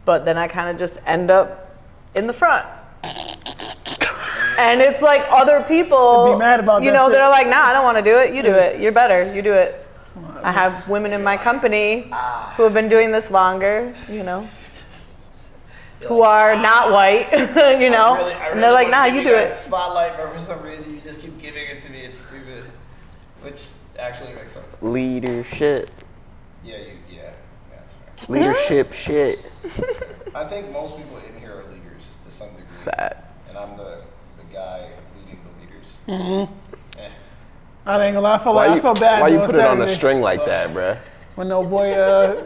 but then I kind of just end up in the front. And it's like other people, be mad about you that know, shit. they're like, nah, I don't want to do it. You do it. You're better. You do it. I have women in my company who have been doing this longer, you know, who are not white, you know, and they're like, nah, you do it. Spotlight, but for some reason you just keep giving it to me. It's stupid, which actually makes sense. Leadership. Yeah, that's fair. Leadership shit. I think most people in here are leaders to some degree. Facts. And I'm the guy leading the leaders. Mm-hmm. I ain't gonna lie, I felt bad. Why you though, put it on a Saturday string like that, bruh? when no boy,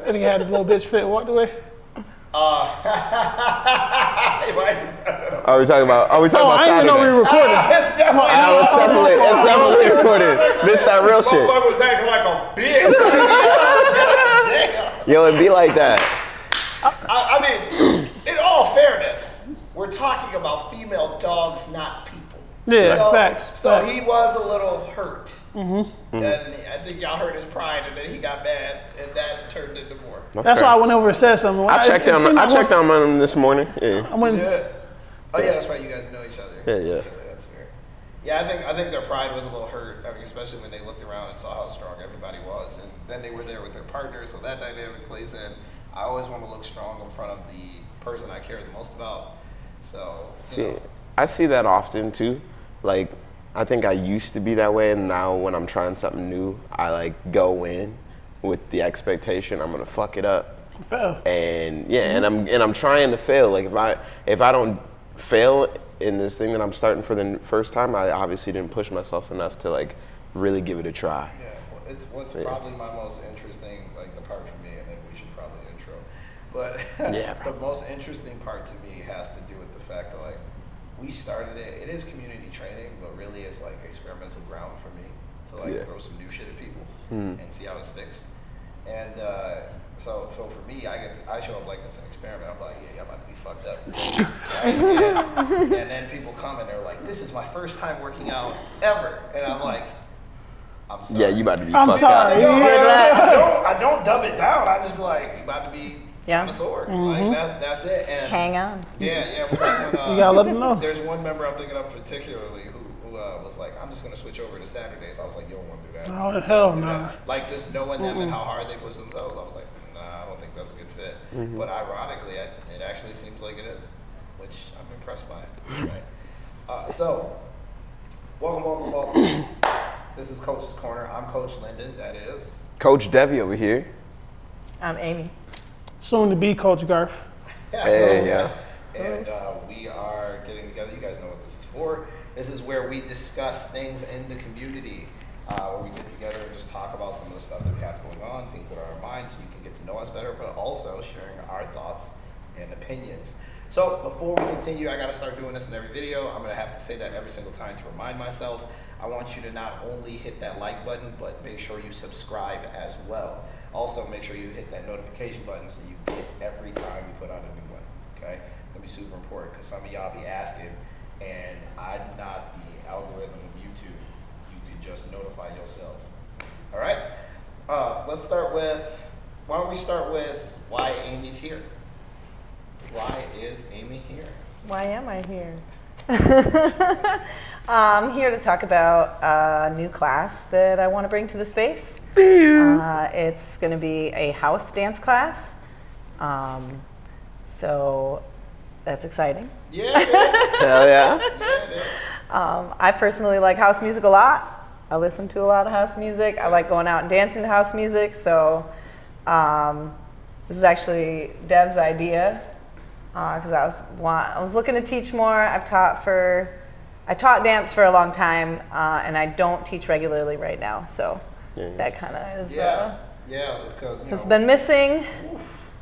and he had his little bitch fit, walked away. Are we talking about I Saturday? didn't even know we were recording. It's definitely It's definitely recorded. This that real shit. was acting like a bitch. Damn. Yo, it be like that. I mean, in all fairness, we're talking about female dogs, not people. Yeah, facts. So he was a little hurt. Mm-hmm. And I think y'all hurt his pride, and then he got mad, and that turned into more. That's why I went over and said something. I checked on him this morning. Yeah. I went, Yeah. Oh yeah, that's right. You guys know each other. Yeah. That's fair. Yeah, I think their pride was a little hurt. I mean, especially when they looked around and saw how strong everybody was, and then they were there with their partners, so that dynamic plays in. I always want to look strong in front of the person I care the most about. So. I see that often too. Like, I think I used to be that way, and now when I'm trying something new, I like go in with the expectation I'm gonna fuck it up. fail. And and I'm trying to fail. Like if I don't fail in this thing that I'm starting for the first time, I obviously didn't push myself enough to like really give it a try. Yeah, well, it's what's probably my most interesting, like the part for me, and then we should probably intro. But the most interesting part to me has to do with the fact that like we started it. It is community training, but really it's like experimental ground for me to like throw some new shit at people and see how it sticks. And so for me, I show up like it's an experiment. I'm like, yeah, y'all about to be fucked up. Right? And then people come and they're like, this is my first time working out ever, and I'm like, I'm sorry. Yeah, you about to be I'm fucked sorry. up. I don't dumb it down. I just be like, you about to be on the sword. Like that's it. And Hang on. Yeah. When, You gotta let them know. There's one member I'm thinking of particularly who was like, I'm just gonna switch over to Saturdays. I was like, you don't want to do that. Oh, hell Do no. that. Like just knowing them and how hard they push themselves, I was like, nah, I don't think that's a good fit. But ironically, it actually seems like it is, which I'm impressed by. Right. So, welcome. This is Coach's Corner. I'm Coach Linden. That is Coach Devi over here. I'm Amy. Soon to be Coach Garth. Yeah. And we are getting together. You guys know what this is for. This is where we discuss things in the community, where we get together and just talk about some of the stuff that we have going on, things that are on our minds, so you can get to know us better, but also sharing our thoughts and opinions. So before we continue, I got to start doing this in every video. I'm going to have to say that every single time to remind myself. I want you to not only hit that like button, but make sure you subscribe as well. Also, make sure you hit that notification button so you get every time we put out a new one, okay? It's gonna be super important because some of y'all be asking, and I'm not the algorithm of YouTube. You can just notify yourself. All right? Let's start with, why don't we start with why Amy's here? Why is Amy here? Why am I here? I'm here to talk about a new class that I want to bring to the space. It's going to be a house dance class. So that's exciting. Yeah, Hell yeah. I personally like house music a lot. I listen to a lot of house music. I like going out and dancing to house music. So this is actually Dev's idea because I was looking to teach more. I taught dance for a long time, and I don't teach regularly right now. So that kind of is because has been missing.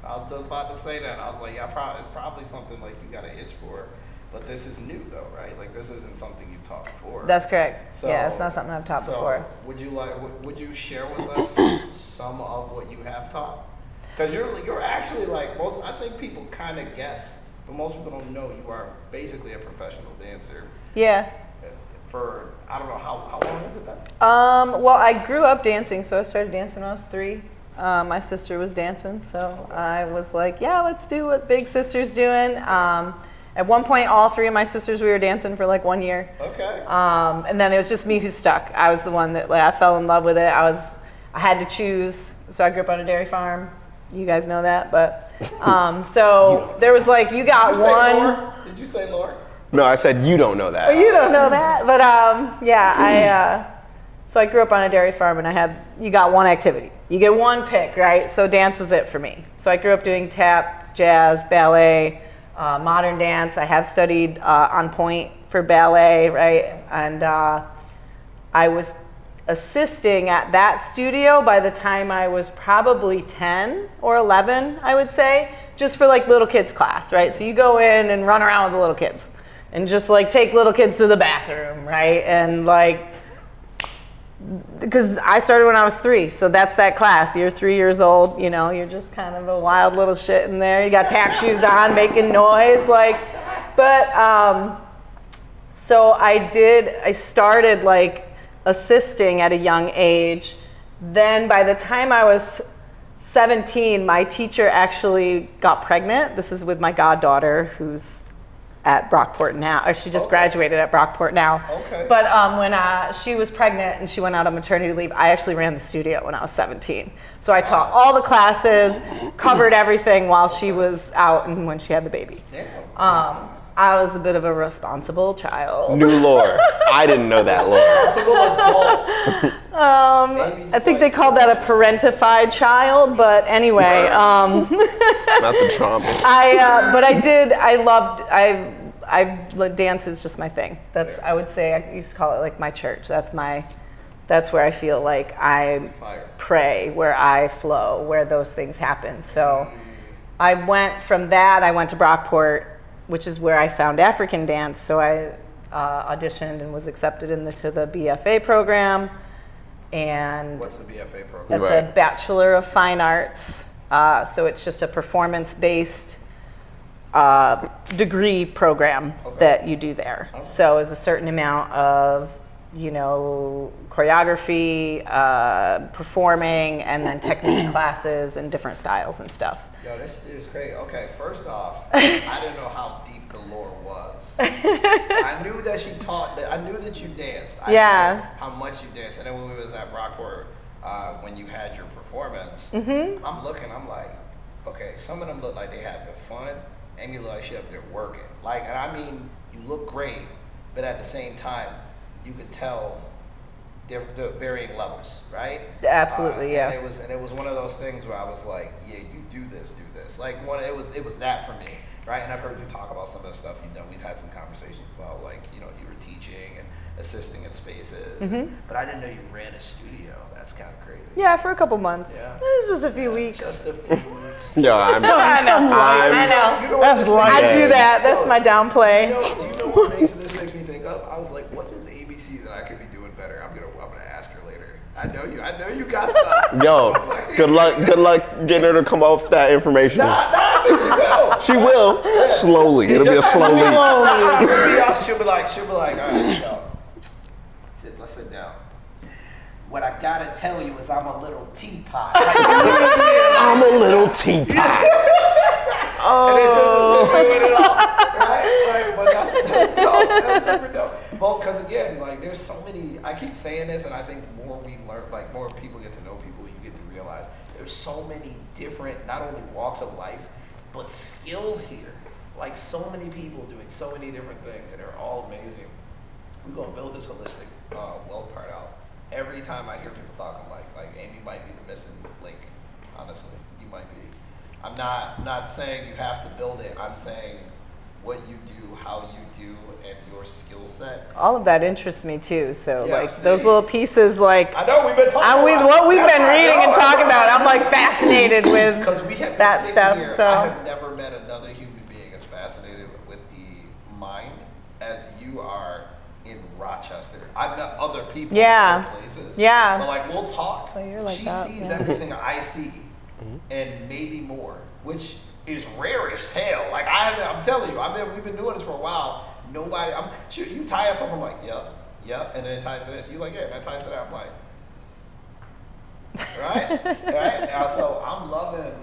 I was just about to say that. I was like, it's probably something like you got an itch for, but this is new though, right? Like this isn't something you've taught before. That's correct. So, it's not something I've taught before. Would you share with us some of what you have taught? Because you're actually like most. I think people kind of guess, but most people don't know you are basically a professional dancer. Yeah. For I don't know how long has it been? Well, I grew up dancing, so I started dancing when I was 3. My sister was dancing, so I was like, yeah, let's do what big sister's doing. At one point, all three of my sisters, we were dancing for like 1 year. Okay. And then it was just me who stuck. I was the one that I fell in love with it. I had to choose. So I grew up on a dairy farm. You guys know that, but so there was like, you got one. Did you say Laura? No, I said you don't know that. Well, you don't know that, but so I grew up on a dairy farm, and you got one activity. You get one pick, right? So dance was it for me. So I grew up doing tap, jazz, ballet, modern dance. I have studied on point for ballet, right? And I was assisting at that studio by the time I was probably 10 or 11, I would say, just for like little kids class, right? So you go in and run around with the little kids and just like take little kids to the bathroom, right? And like, because I started when I was 3, so that's that class. You're 3 years old, you know, you're just kind of a wild little shit in there. You got tap shoes on, making noise, like, but, so I started like assisting at a young age. Then by the time I was 17, my teacher actually got pregnant. This is with my goddaughter, who's at Brockport now. Or she just graduated at Brockport now. Okay. But when she was pregnant and she went out on maternity leave, I actually ran the studio when I was 17. So I taught all the classes, covered everything while she was out and when she had the baby. I was a bit of a responsible child. New lore. I didn't know that lore. It's a little adult. I think they called that a parentified child, but anyway. Not the trauma. Dance is just my thing. I would say, I used to call it like my church. That's where I feel like I pray, where I flow, where those things happen. So I went from that, I went to Brockport, which is where I found African dance. So I auditioned and was accepted into the BFA program. And What's the BFA program? it's a Bachelor of Fine Arts. So it's just a performance-based degree program that you do there. So it's a certain amount of, choreography, performing, and then technique classes and different styles and stuff. Yo, this is great. Okay, first off, I didn't know how deep the lore was. I knew that she taught. I knew that you danced. I knew how much you danced. And then when we was at Brockport, when you had your performance, I'm looking. I'm like, okay, some of them look like they having fun, and you look like she up there working. Like, and I mean, you look great, but at the same time, you could tell the varying levels, right? Absolutely, yeah. And it was one of those things where I was like, yeah, you do this. Like it was that for me, right? And I've heard you talk about some of the stuff you've done. We've had some conversations about like, you were teaching and assisting in spaces, but I didn't know you ran a studio. That's kind of crazy. Yeah, for a couple months. Yeah. It was just a few weeks. Just a few weeks. Yo, I know. That's right. I do that. That's my downplay. You know what this makes me think of? I was like, what is ABC that I could be doing better? I'm gonna ask her later. I know you got stuff. Yo, good luck getting her to come up with that information. I think she will. She will. Slowly. It'll be a slow leak. She'll be like, all right, yo. Let's sit down. What I gotta tell you is I'm a little teapot. I'm a little teapot. Right? But that's dope. That's super dope. Well, because again, like, there's so many, I keep saying this, and I think more we learn, like, more people get to know people, you get to realize there's so many different, not only walks of life, but skills here. Like, so many people doing so many different things, and they're all amazing. We're going to build this holistic wealth part out. Every time I hear people talk, I'm like, Amy might be the missing link, honestly. You might be. I'm not saying you have to build it. I'm saying what you do, how you do, and your skill set. All of that interests me too. So those little pieces, like I know we've been talking about what we've been reading and talking about. I'm like fascinated with that stuff. Here, so I have never met another human being as fascinated with the mind as you are in Rochester. I've met other people in other places. Yeah. But like we'll talk. So you're like she that, sees everything I see, and maybe more, which is rare as hell. Like I'm telling you, we've been doing this for a while. Nobody, you tie us up, I'm like, yep, and then it ties to this. You like, yeah, that ties to that. I'm like, Right? Right? So I'm loving,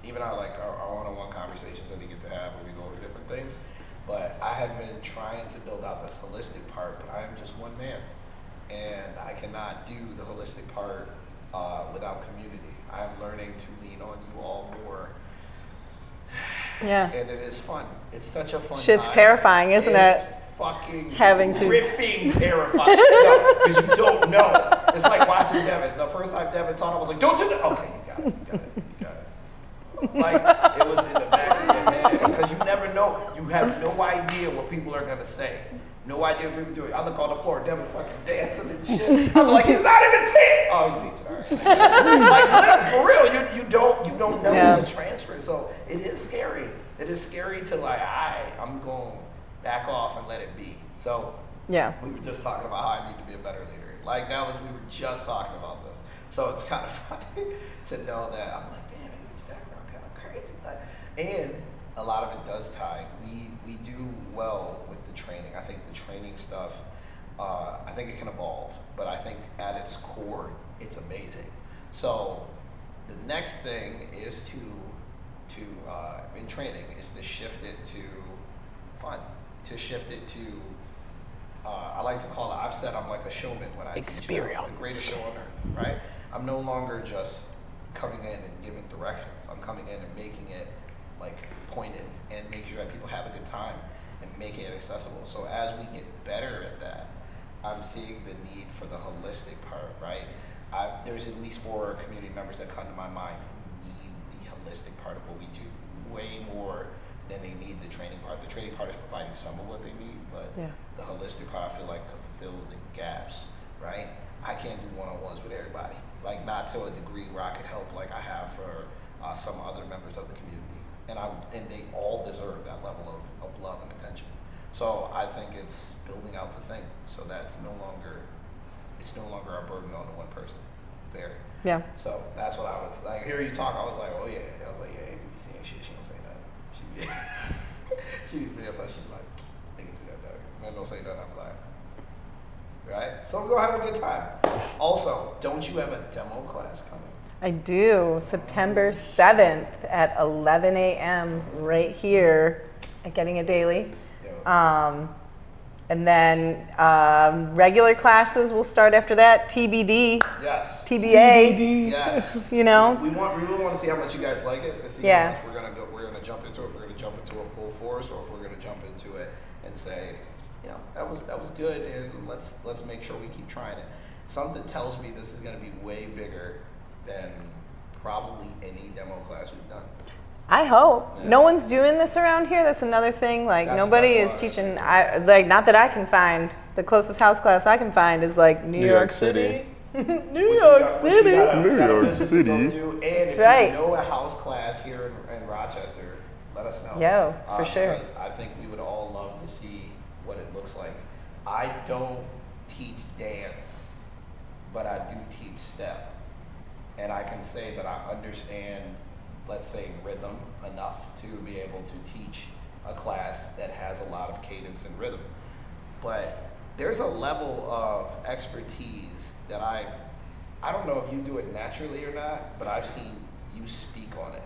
even our one-on-one conversations that we get to have when we go over different things. But I have been trying to build out this holistic part, but I am just one man. And I cannot do the holistic part without community. I'm learning to lean on you all more. Yeah. And it is fun. It's such a fun Shit's time. terrifying, isn't It's it? Fucking Having to- ripping terrifying. Because you don't know. It's like watching Devin. The first time Devin taught, I was like, don't do that. Okay, you got it. Like, it was in the back of your head. Because you never know. You have no idea what people are going to say. No idea what people do. I look on the floor, Devin fucking dancing and shit. I'm like, he's not even teaching. Oh, he's teaching. All right. Like, for real, you don't know the transfer. So it is scary. It is scary to like, I'm going to back off and let it be. So Yeah. we were just talking about how I need to be a better leader. Like we were just talking about this. So it's kind of funny to know that I'm like, damn, this background kind of crazy. Like, and a lot of it does tie. We do well with the training. I think the training stuff, I think it can evolve, but I think at its core, it's amazing. So the next thing is to in training is to shift it to fun, to shift it to, I like to call it, I've said I'm like a showman when I teach, the greatest show on earth, right? I'm no longer just coming in and giving directions. I'm coming in and making it like pointed and making sure that people have a good time and making it accessible. So as we get better at that, I'm seeing the need for the holistic part, right? There's at least 4 community members that come to my mind who need the holistic part of what we do way more than they need the training part. The training part is providing some of what they need, but the holistic part I feel like could fill the gaps, right? I can't do one-on-ones with everybody, like not to a degree where I could help like I have for some other members of the community. And they all deserve that level of love and attention. So I think it's building out the thing so that's no longer a burden on the one person. Fair. Yeah. So that's what I was like. Hearing you talk, I was like, oh yeah. I was like, yeah, Amy be saying shit. She don't say nothing. She be saying stuff. She's like, they can do that better. I don't say nothing. I'm like, right. So we're gonna have a good time. Also, don't you have a demo class coming? I do. September 7th at 11 a.m. right here at Getting It Daily. And then regular classes will start after that. TBD. Yes. TBA. Yes. You know. We really want to see how much you guys like it. And see how much we're gonna jump into it. If we're gonna jump into a full force, or if we're gonna jump into it and say, you know, that was good, and let's make sure we keep trying it. Something tells me this is gonna be way bigger than probably any demo class we've done. I hope. Yeah. No one's doing this around here. That's another thing. Like nobody is teaching. Not that I can find. The closest house class I can find is like New York City. New York City. And That's if right. you know a house class here in Rochester, let us know. Yo, for sure. Because I think we would all love to see what it looks like. I don't teach dance, but I do teach step. And I can say that I understand, let's say, rhythm enough to be able to teach a class that has a lot of cadence and rhythm. But there's a level of expertise that I don't know if you do it naturally or not, but I've seen you speak on it.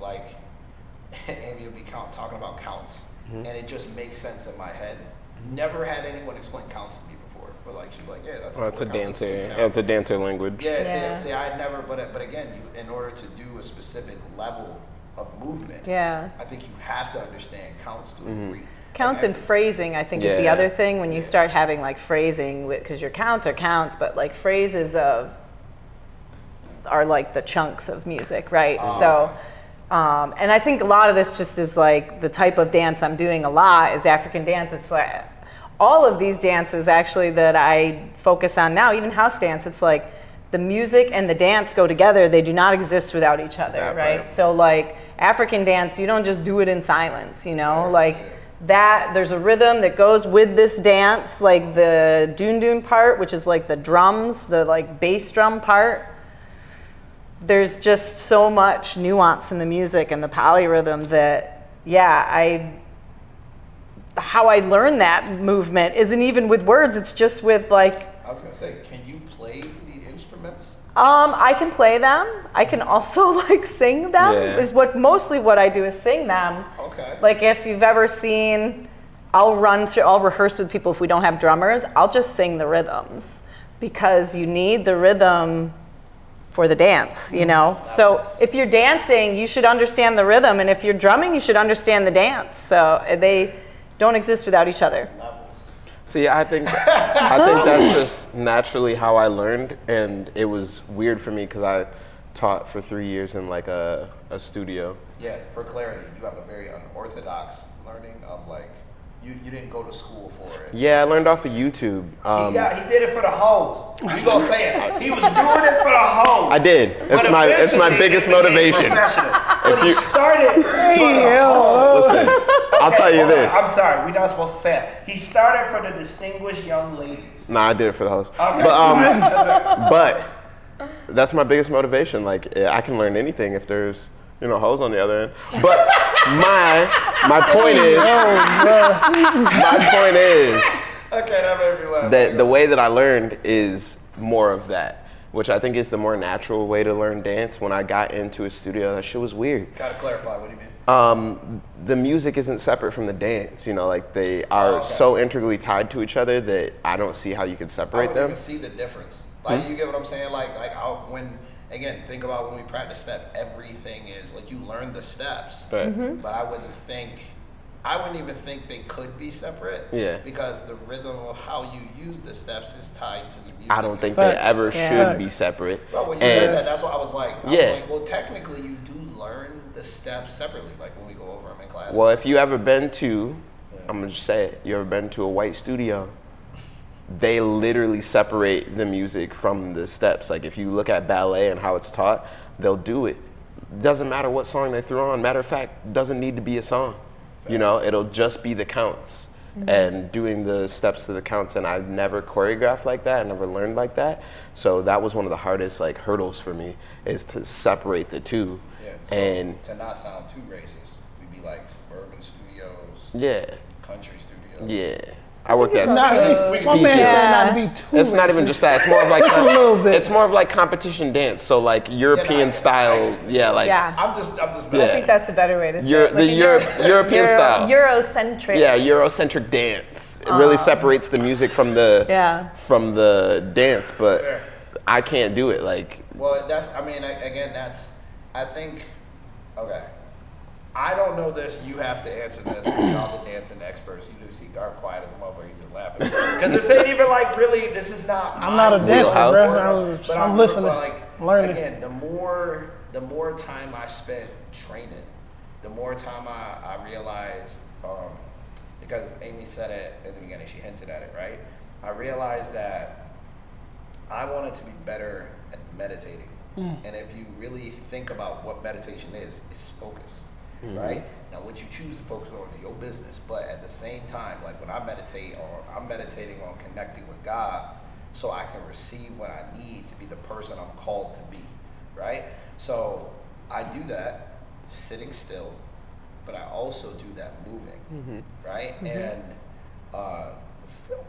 Like, Amy will be talking about counts, and it just makes sense in my head. Never had anyone explain counts to me before, but like she's like, yeah, that's a dancer. It's a dancer language. Yeah. See, I never, but again, in order to do a specific level of movement, I think you have to understand counts to a degree. Counts and phrasing, I think, is the other thing when you start having like phrasing, because your counts are counts, but like phrases are like the chunks of music, right? So, and I think a lot of this just is like the type of dance I'm doing a lot is African dance. It's like all of these dances actually that I focus on now, even house dance, it's like the music and the dance go together. They do not exist without each other, right? So like African dance, you don't just do it in silence, you know, like that there's a rhythm that goes with this dance, like the doon doon part, which is like the drums, the like bass drum part. There's just so much nuance in the music and the polyrhythm that, how I learned that movement isn't even with words, it's just with like. I was gonna say, can you play the instruments? I can play them. I can also like sing them. Yeah. Is mostly what I do is sing them. Okay. Like if you've ever seen, I'll rehearse with people if we don't have drummers. I'll just sing the rhythms because you need the rhythm for the dance, you know? So if you're dancing, you should understand the rhythm. And if you're drumming, you should understand the dance. So they don't exist without each other. See, I think that's just naturally how I learned, and it was weird for me because I taught for 3 years in like a studio. Yeah, for clarity, you have a very unorthodox learning of like, you didn't go to school for it. Yeah, I learned off of YouTube. He did it for the hoes. We gonna say it. He was doing it for the hoes. I did. It's my biggest motivation. But he started for the hoes. Listen, I'll tell you this. I'm sorry, we're not supposed to say it. He started for the distinguished young ladies. Nah, I did it for the host. Okay. But that's my biggest motivation. Like, I can learn anything if there's, hoes on the other end. But my point is, Okay, that made me laugh. that the way that I learned is more of that, which I think is the more natural way to learn dance. When I got into a studio, that shit was weird. Gotta clarify, what do you mean? The music isn't separate from the dance, like they are so integrally tied to each other that I don't see how you could I separate don't them. even see the difference. Like, you get what I'm saying? Think about when we practice step, everything is, like, you learn the steps. Right. But I wouldn't even think they could be separate. Yeah. Because the rhythm of how you use the steps is tied to the music. I don't think Facts. they ever Yeah. should be separate. Well, when you said that, that's what I was like. I was Yeah. like, well, technically, you do learn the steps separately, like when we go over them in class. Well, if you ever been to, I'm gonna just say it, you ever been to a white studio, they literally separate the music from the steps. Like if you look at ballet and how it's taught, they'll do it. Doesn't matter what song they throw on. Matter of fact, doesn't need to be a song. It'll just be the counts and doing the steps to the counts. And I've never choreographed like that. I never learned like that. So that was one of the hardest hurdles for me, is to separate the two. Yeah, so And to not sound too racist, we'd be like suburban studios, yeah, country studios. yeah. I worked at Not, Species. my man said not to be too It's not even racist. just that. It's more of like Just a little bit. It's more of like competition dance. So like European style, Yeah, Yeah. I'm just. Yeah. I think that's a better way to say it. The European style. Eurocentric. Yeah, Eurocentric dance. It really separates the music from the dance, but Fair. I can't do it. Like, Well, I think, okay. I don't know this. You have to answer this. Y'all the dancing experts. You do see Garp quiet as a motherfucker. He's just laughing because this ain't even like really. This is not. I'm not a dancer, bro. But I'm listening, Like, learning. Again, the more time I spent training, the more time I realized. Because Amy said it at the beginning. She hinted at it, right? I realized that I wanted to be better at meditating. And if you really think about what meditation is, it's focus. Right? Now what you choose to focus on is your business, but at the same time, like when I meditate, I'm meditating on connecting with God so I can receive what I need to be the person I'm called to be, right? So I do that sitting still, but I also do that moving, right? And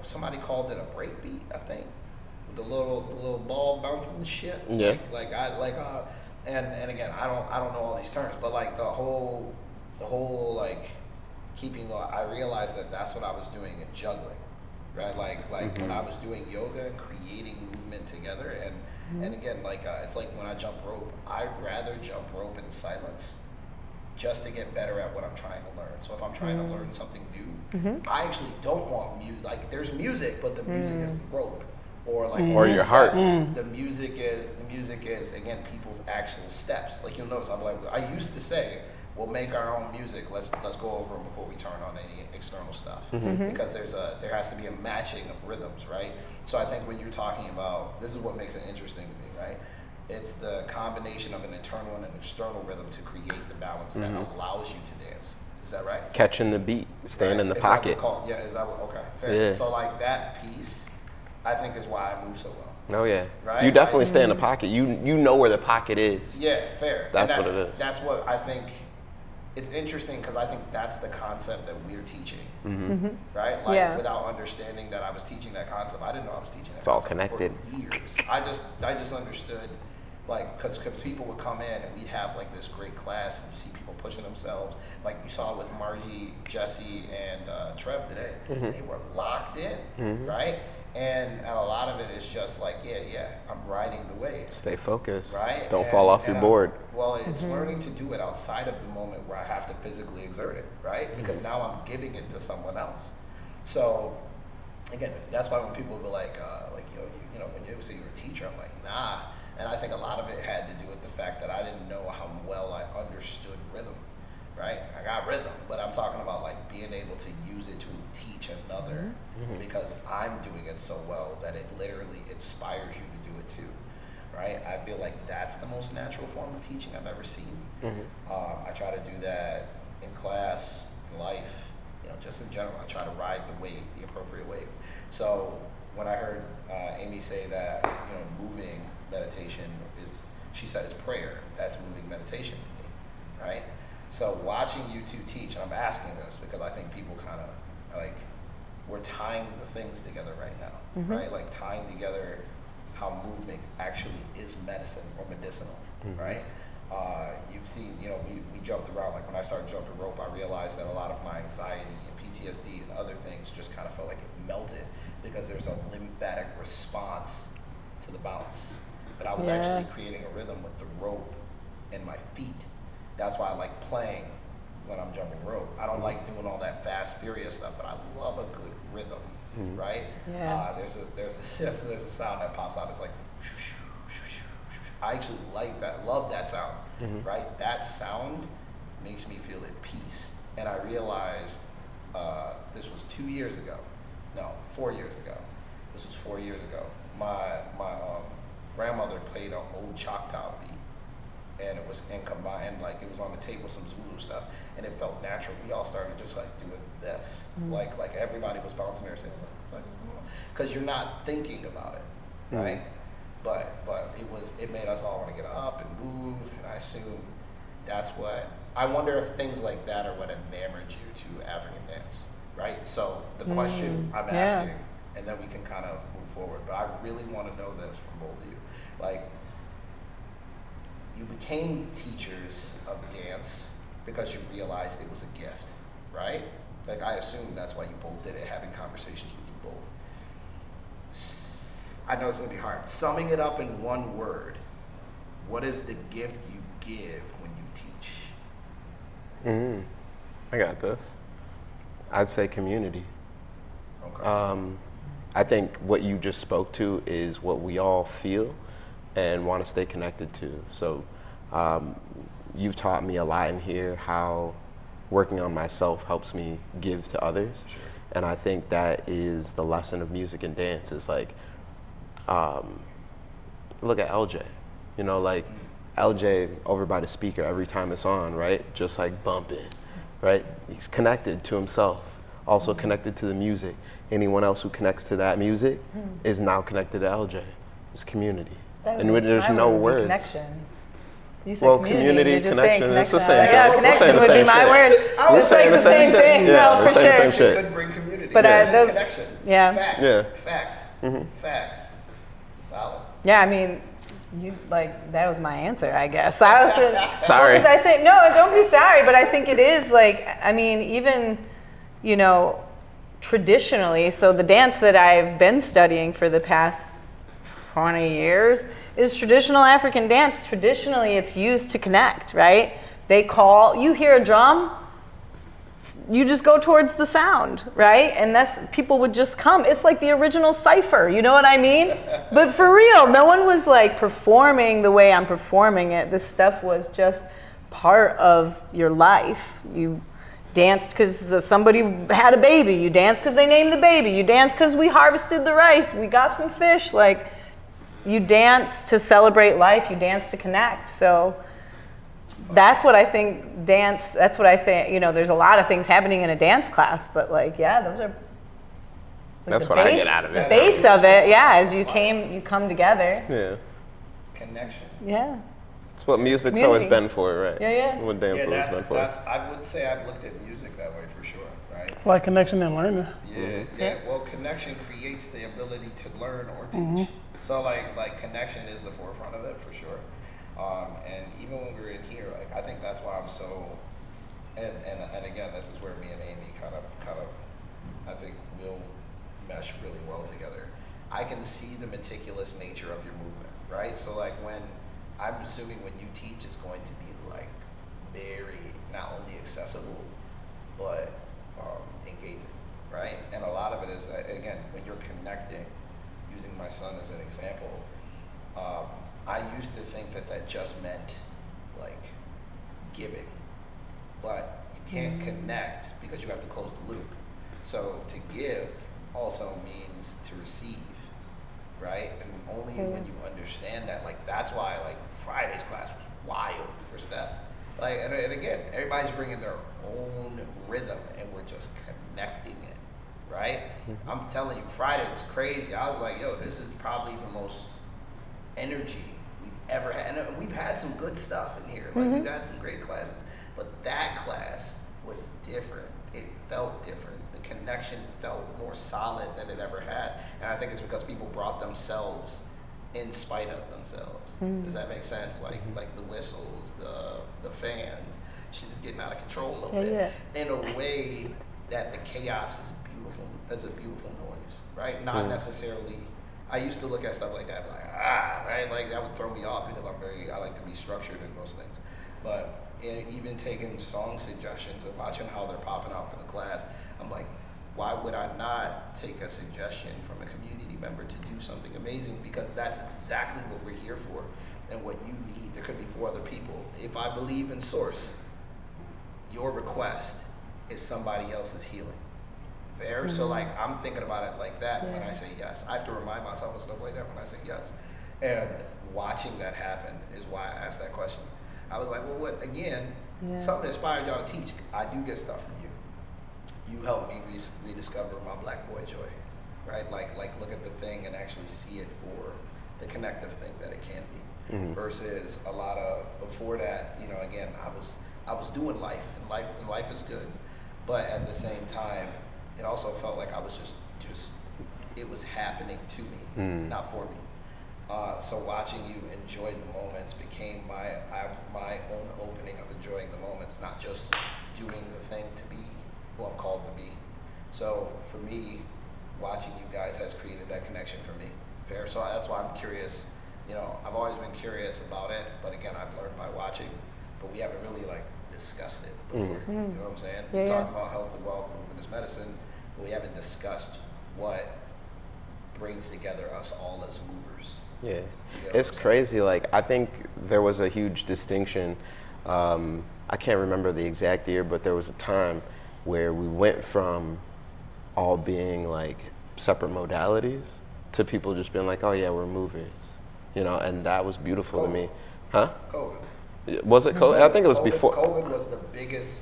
somebody called it a break beat, I think. The little ball bouncing and shit. Yeah. And again, I don't know all these terms, but like the whole like keeping. I realized that that's what I was doing in juggling, right? Like when I was doing yoga and creating movement together, and again, it's like when I jump rope, I'd rather jump rope in silence, just to get better at what I'm trying to learn. So if I'm trying to learn something new, I actually don't want music. Like there's music, but the music is the rope. Or like or your heart. The music is again people's actual steps. Like you'll notice, I used to say, we'll make our own music. Let's go over them before we turn on any external stuff, because there has to be a matching of rhythms, right? So I think when you're talking about, this is what makes it interesting to me, right? It's the combination of an internal and an external rhythm to create the balance that allows you to dance. Is that right? Catching the beat, staying in the Is that what pocket. it's called? Yeah. Is that what? Okay. Fair. Yeah. So like that piece, I think is why I move so well. Oh yeah. Right? You definitely stay in the pocket. You know where the pocket is. Yeah, fair. That's And what it is. That's what I think it's interesting because I think that's the concept that we're teaching, Mm-hmm. right? Like Yeah. without understanding that I was teaching that concept, I didn't know I was teaching that. It's all concept connected. For years, I just understood, like, because people would come in and we'd have like this great class, and you see people pushing themselves, like you saw with Margie, Jesse, and Trev today. Mm-hmm. They were locked in, right? And a lot of it is just like, I'm riding the wave. Stay focused. Right? Don't fall off your board. Well, it's learning to do it outside of the moment where I have to physically exert it, right? Because now I'm giving it to someone else. So, again, that's why when people be like, you know, when you say you're a teacher, I'm like, nah. And I think a lot of it had to do with the fact that I didn't know how well I understood rhythm, right? I got rhythm, but I'm talking about like being able to use it to teach another because I'm doing it so well that it literally inspires you to do it too, right? I feel like that's the most natural form of teaching I've ever seen. I try to do that in class, in life, you know, just in general. I try to ride the wave, the appropriate wave. So when I heard Amy say that, you know, moving meditation is, she said it's prayer, that's moving meditation to me, right? So watching you two teach, and I'm asking this because I think people kind of like, we're tying the things together right now, right? Like tying together how movement actually is medicine or medicinal, right? You've seen, you know, we jumped around, like when I started jumping rope, I realized that a lot of my anxiety and PTSD and other things just kind of felt like it melted because there's a lymphatic response to the bounce. But I was actually creating a rhythm with the rope and my feet. That's why I like playing when I'm jumping rope. I don't like doing all that fast, furious stuff, but I love a good rhythm, right? Yeah. There's a sound that pops out. It's like, I actually like that, love that sound, right? That sound makes me feel at peace. And I realized this was 4 years ago. This was 4 years ago. My grandmother played an old Choctaw beat, and it was combined, like it was on the tape with some Zulu stuff, and it felt natural. We all started just like doing this, like everybody was bouncing their heads. Like, what the fuck is going on? Because you're not thinking about it, right? But it made us all want to get up and move, and I assume that's what, I wonder if things like that are what enamored you to African dance, right? So the question I'm asking, and then we can kind of move forward, but I really want to know this from both of you. Like, you became teachers of dance because you realized it was a gift, right? Like, I assume that's why you both did it, having conversations with you both. I know it's gonna be hard. Summing it up in one word, what is the gift you give when you teach? I got this. I'd say community. Okay. I think what you just spoke to is what we all feel and want to stay connected to. So you've taught me a lot in here how working on myself helps me give to others. Sure. And I think that is the lesson of music and dance is like, look at LJ, you know, like LJ over by the speaker every time it's on, right? Just like bumping, right? He's connected to himself, also connected to the music. Anyone else who connects to that music is now connected to LJ. It's community. And there's no words. Connection. You said Well, community, you're just saying connection, it's the connection. same Yeah, thing. connection We're would saying be the my same word. shit. We're It's saying like the the same same shit. thing. Yeah, No, we're for saying the sure. same shit. Could bring community. But It's those- connection. yeah. Facts. Yeah. Facts. Solid. Yeah, I mean, you like that was my answer, I guess. I was Sorry. because I think no, don't be sorry, but I think it is like I mean, even you know, traditionally, so the dance that I've been studying for the past 20 years is traditional African dance. Traditionally, it's used to connect, right? They call, you hear a drum, you just go towards the sound, right? And that's, people would just come. It's like the original cipher, you know what I mean? But for real, no one was like performing the way I'm performing it. This stuff was just part of your life. You danced because somebody had a baby. You danced because they named the baby. You danced because we harvested the rice. We got some fish. Like, you dance to celebrate life. You dance to connect. So that's what I think dance, that's what I think, you know, there's a lot of things happening in a dance class, but like, yeah, those are, like That's the what I base- get out of it. The base of it, yeah, as you come together. Yeah. Connection. Yeah. It's what music's always Community. been for, right? Yeah, yeah. What dance Yeah, always been for. I would say I've looked at music that way for sure, right? It's like connection and learning. Yeah. Well, connection creates the ability to learn or teach. So like connection is the forefront of it for sure. And even when we were in here, like I think that's why I'm so. And again, this is where me and Amy kind of I think will mesh really well together. I can see the meticulous nature of your movement, right? So like when I'm assuming when you teach, it's going to be like very not only accessible, but engaging, right? And a lot of it is again when you're connecting. Using my son as an example, I used to think that just meant like giving, but you can't connect because you have to close the loop. So to give also means to receive, right? And only when you understand that, like that's why like Friday's class was wild for Steph. Like and again, everybody's bringing their own rhythm, and we're just connecting it. Right? I'm telling you, Friday was crazy. I was like, yo, this is probably the most energy we've ever had. And we've had some good stuff in here. Like, we've had some great classes. But that class was different. It felt different. The connection felt more solid than it ever had. And I think it's because people brought themselves in spite of themselves. Does that make sense? Like the whistles, the fans, shit is getting out of control a little bit. In a way that the chaos is beautiful. That's a beautiful noise, right? Not necessarily. I used to look at stuff like that, like right, like that would throw me off because I like to be structured in most things. But even taking song suggestions and watching how they're popping out for the class, I'm like, why would I not take a suggestion from a community member to do something amazing? Because that's exactly what we're here for, and what you need. There could be 4 other people. If I believe in source, your request is somebody else's healing. Fair? So like I'm thinking about it like that when I say yes. I have to remind myself of stuff like that when I say yes. And watching that happen is why I asked that question. I was like, well, what again, something inspired y'all to teach. I do get stuff from you. You helped me rediscover my black boy joy. Right? Like look at the thing and actually see it for the connective thing that it can be. Versus a lot of before that, you know, again, I was doing life and life is good. But at the same time, it also felt like I was just it was happening to me, not for me. So watching you enjoy the moments became my own opening of enjoying the moments, not just doing the thing to be who I'm called to be. So for me, watching you guys has created that connection for me. Fair? So that's why I'm curious. You know, I've always been curious about it, but again, I've learned by watching. But we haven't really like discussed it before. You know what I'm saying? We talked about health and wealth, movement as medicine, but we haven't discussed what brings together us all as movers. Yeah, You know it's crazy. Like I think there was a huge distinction. I can't remember the exact year, but there was a time where we went from all being like separate modalities to people just being like, oh yeah, we're movers, you know, and that was beautiful to me. Huh? COVID. Was it COVID? I think it was before. COVID was the biggest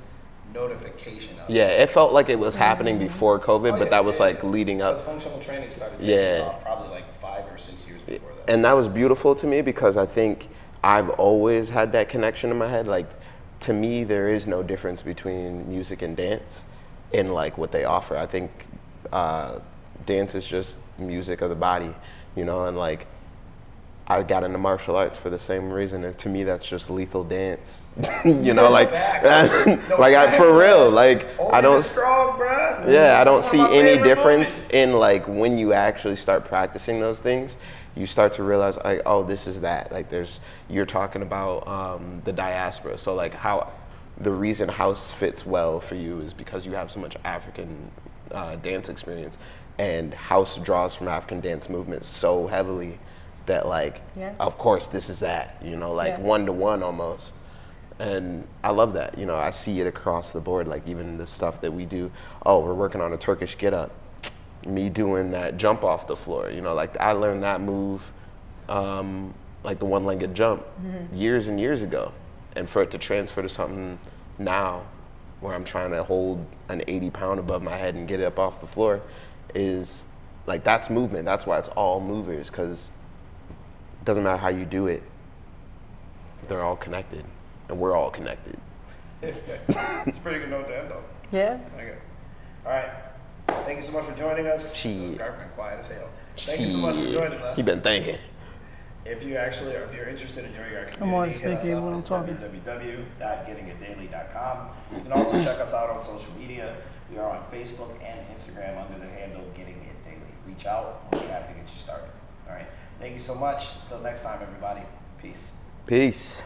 notification of Yeah, it felt like it was happening before COVID, but that was like leading Because up. functional training started taking off probably like 5 or 6 years before that. And that was beautiful to me because I think I've always had that connection in my head. Like, to me, there is no difference between music and dance in like what they offer. I think dance is just music of the body, you know, and like I got into martial arts for the same reason. And to me, that's just lethal dance, you know, like, for real, like I don't, strong, bruh. yeah, I don't see One of my any favorite difference moments. in like when you actually start practicing those things. You start to realize, like, oh, this is that. Like, you're talking about the diaspora. So, like, how the reason house fits well for you is because you have so much African dance experience, and house draws from African dance movement so heavily that, like, of course, this is that. You know, like 1-to-1 almost. And I love that. You know, I see it across the board. Like, even the stuff that we do. Oh, we're working on a Turkish get-up. Me doing that jump off the floor, you know, like I learned that move, like the one-legged jump years and years ago. And for it to transfer to something now where I'm trying to hold an 80-pound above my head and get it up off the floor is like, that's movement. That's why it's all movers, because it doesn't matter how you do it. they're all connected, and we're all connected. It's a pretty good note to end on. Yeah. Okay. All right. Thank you so much for joining us. Shit. Garth been quiet as hell. Thank you so much for joining us. He been thinking. If you're interested in joining our community, I'm always hit us thinking up when I'm at talking. www.gettingitdaily.com. You can also check us out on social media. We are on Facebook and Instagram under the handle Getting It Daily. Reach out. We'll be happy to get you started. All right. Thank you so much. Until next time, everybody. Peace. Peace.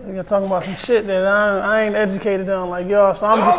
You're talking about some shit that I ain't educated on like y'all, so I'm just,